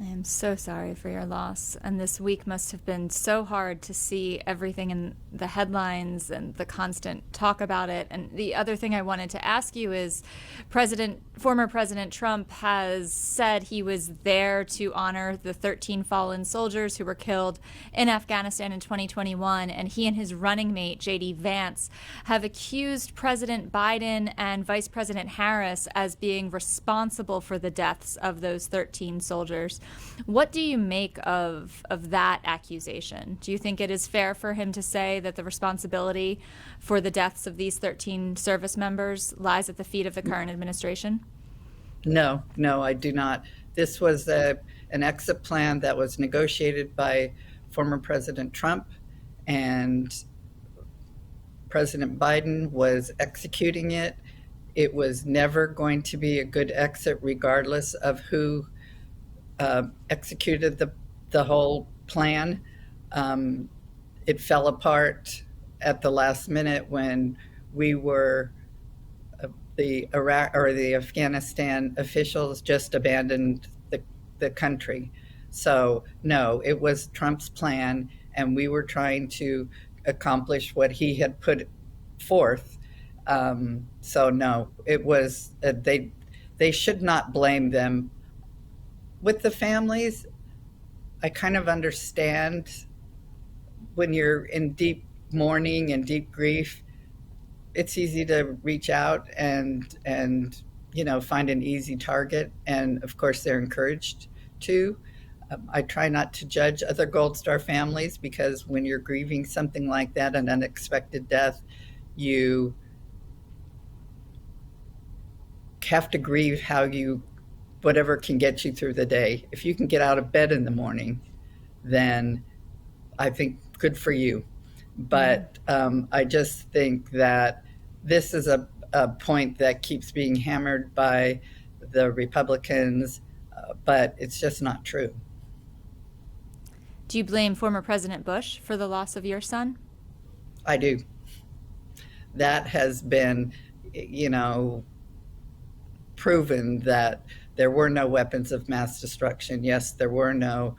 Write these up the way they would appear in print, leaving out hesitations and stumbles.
I am so sorry for your loss. And this week must have been so hard to see everything in the headlines and the constant talk about it. And the other thing I wanted to ask you is former President Trump has said he was there to honor the 13 fallen soldiers who were killed in Afghanistan in 2021. And he and his running mate, J.D. Vance, have accused President Biden and Vice President Harris as being responsible for the deaths of those 13 soldiers. What do you make of that accusation? Do you think it is fair for him to say that the responsibility for the deaths of these 13 service members lies at the feet of the current administration? No, I do not. This was an exit plan that was negotiated by former President Trump, and President Biden was executing it. It was never going to be a good exit, regardless of who executed the whole plan. It fell apart at the last minute when we were the Iraq or the Afghanistan officials just abandoned the country. So no, it was Trump's plan, and we were trying to accomplish what he had put forth. So no, it was they should not blame them. With the families, I kind of understand when you're in deep mourning and deep grief, it's easy to reach out and find an easy target. And of course, they're encouraged to. I try not to judge other Gold Star families, because when you're grieving something like that, an unexpected death, you have to grieve whatever can get you through the day. If you can get out of bed in the morning, then I think good for you. But I just think that this is a point that keeps being hammered by the Republicans, but it's just not true. Do you blame former President Bush for the loss of your son? I do. That has been, proven that there were no weapons of mass destruction. Yes, there were no.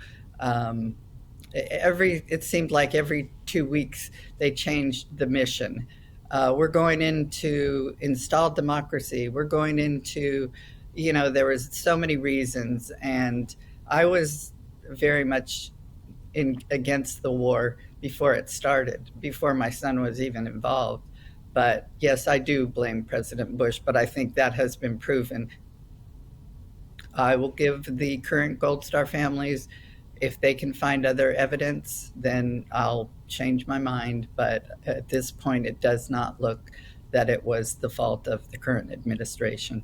It seemed like every 2 weeks they changed the mission. We're going into install democracy. We're going into, there was so many reasons, and I was very much against the war before it started, before my son was even involved. But yes, I do blame President Bush, but I think that has been proven. I will give the current Gold Star families, if they can find other evidence, then I'll change my mind. But at this point, it does not look that it was the fault of the current administration.